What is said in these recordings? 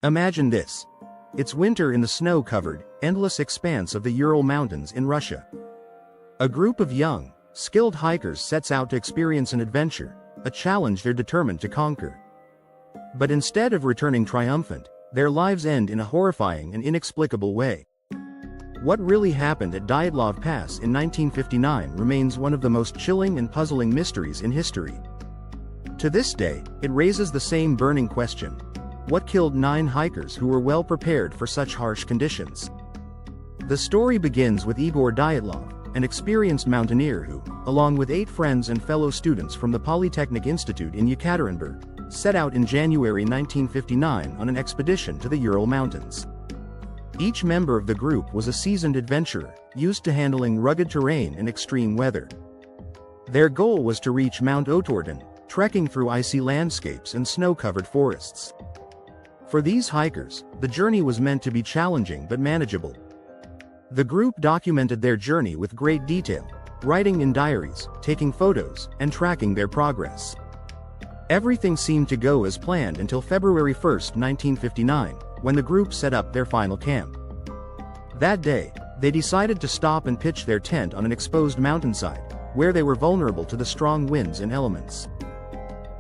Imagine this. It's winter in the snow-covered, endless expanse of the Ural Mountains in Russia. A group of young, skilled hikers sets out to experience an adventure, a challenge they're determined to conquer. But instead of returning triumphant, their lives end in a horrifying and inexplicable way. What really happened at Dyatlov Pass in 1959 remains one of the most chilling and puzzling mysteries in history. To this day, it raises the same burning question. What killed 9 hikers who were well prepared for such harsh conditions? The story begins with Igor Dyatlov, an experienced mountaineer who, along with 8 friends and fellow students from the Polytechnic Institute in Yekaterinburg, set out in January 1959 on an expedition to the Ural Mountains. Each member of the group was a seasoned adventurer, used to handling rugged terrain and extreme weather. Their goal was to reach Mount Otorden, trekking through icy landscapes and snow-covered forests. For these hikers, the journey was meant to be challenging but manageable. The group documented their journey with great detail, writing in diaries, taking photos, and tracking their progress. Everything seemed to go as planned until February 1, 1959, when the group set up their final camp. That day, they decided to stop and pitch their tent on an exposed mountainside, where they were vulnerable to the strong winds and elements.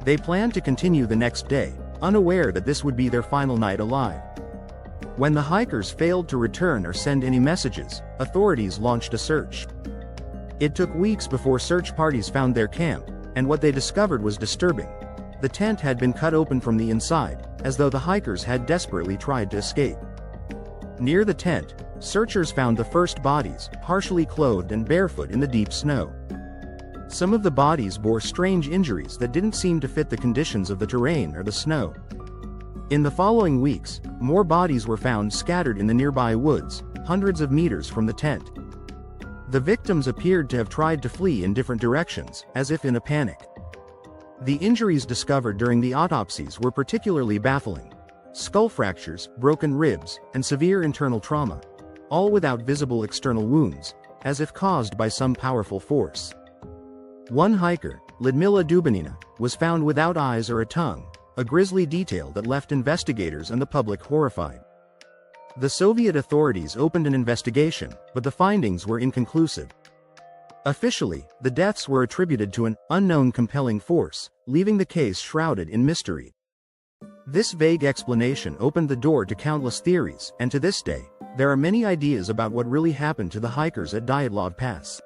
They planned to continue the next day, unaware that this would be their final night alive. When the hikers failed to return or send any messages, authorities launched a search. It took weeks before search parties found their camp, and what they discovered was disturbing. The tent had been cut open from the inside, as though the hikers had desperately tried to escape. Near the tent, searchers found the first bodies, partially clothed and barefoot in the deep snow. Some of the bodies bore strange injuries that didn't seem to fit the conditions of the terrain or the snow. In the following weeks, more bodies were found scattered in the nearby woods, hundreds of meters from the tent. The victims appeared to have tried to flee in different directions, as if in a panic. The injuries discovered during the autopsies were particularly baffling. Skull fractures, broken ribs, and severe internal trauma, all without visible external wounds, as if caused by some powerful force. One hiker, Lyudmila Dubinina, was found without eyes or a tongue, a grisly detail that left investigators and the public horrified. The Soviet authorities opened an investigation, but the findings were inconclusive. Officially, the deaths were attributed to an unknown compelling force, leaving the case shrouded in mystery. This vague explanation opened the door to countless theories, and to this day, there are many ideas about what really happened to the hikers at Dyatlov Pass.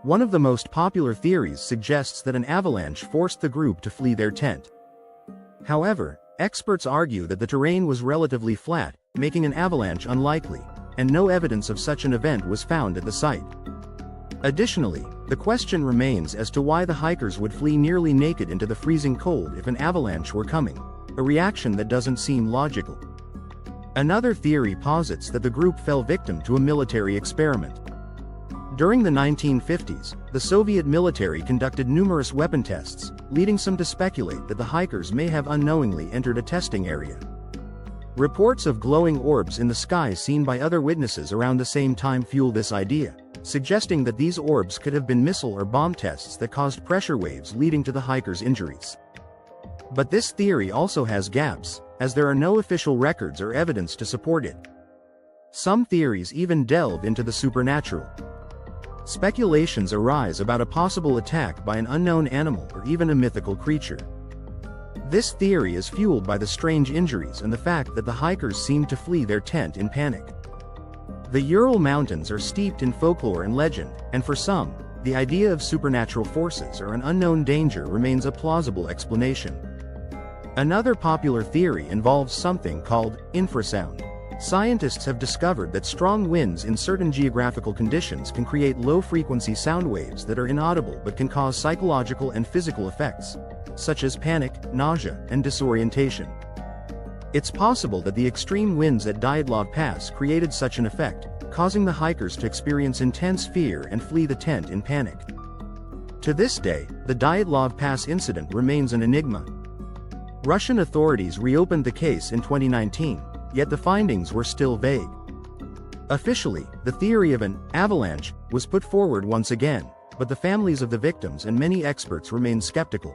One of the most popular theories suggests that an avalanche forced the group to flee their tent. However, experts argue that the terrain was relatively flat, making an avalanche unlikely, and no evidence of such an event was found at the site. Additionally, the question remains as to why the hikers would flee nearly naked into the freezing cold if an avalanche were coming, a reaction that doesn't seem logical. Another theory posits that the group fell victim to a military experiment. During the 1950s, the Soviet military conducted numerous weapon tests, leading some to speculate that the hikers may have unknowingly entered a testing area. Reports of glowing orbs in the sky seen by other witnesses around the same time fuel this idea, suggesting that these orbs could have been missile or bomb tests that caused pressure waves leading to the hikers' injuries. But this theory also has gaps, as there are no official records or evidence to support it. Some theories even delve into the supernatural. Speculations arise about a possible attack by an unknown animal or even a mythical creature. This theory is fueled by the strange injuries and the fact that the hikers seemed to flee their tent in panic. The Ural Mountains are steeped in folklore and legend, and for some, the idea of supernatural forces or an unknown danger remains a plausible explanation. Another popular theory involves something called infrasound. Scientists have discovered that strong winds in certain geographical conditions can create low-frequency sound waves that are inaudible but can cause psychological and physical effects, such as panic, nausea, and disorientation. It's possible that the extreme winds at Dyatlov Pass created such an effect, causing the hikers to experience intense fear and flee the tent in panic. To this day, the Dyatlov Pass incident remains an enigma. Russian authorities reopened the case in 2019, yet the findings were still vague. Officially, the theory of an avalanche was put forward once again, but the families of the victims and many experts remain skeptical.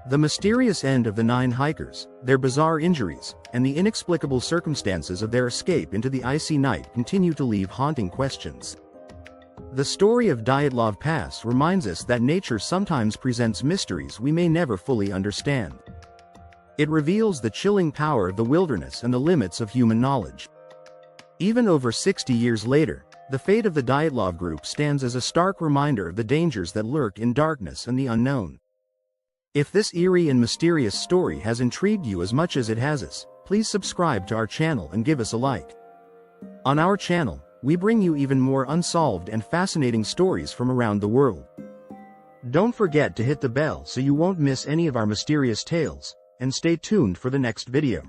The mysterious end of the 9 hikers, their bizarre injuries, and the inexplicable circumstances of their escape into the icy night continue to leave haunting questions. The story of Dyatlov Pass reminds us that nature sometimes presents mysteries we may never fully understand. It reveals the chilling power of the wilderness and the limits of human knowledge. Even over 60 years later, the fate of the Dyatlov group stands as a stark reminder of the dangers that lurk in darkness and the unknown. If this eerie and mysterious story has intrigued you as much as it has us, please subscribe to our channel and give us a like. On our channel, we bring you even more unsolved and fascinating stories from around the world. Don't forget to hit the bell so you won't miss any of our mysterious tales, and stay tuned for the next video.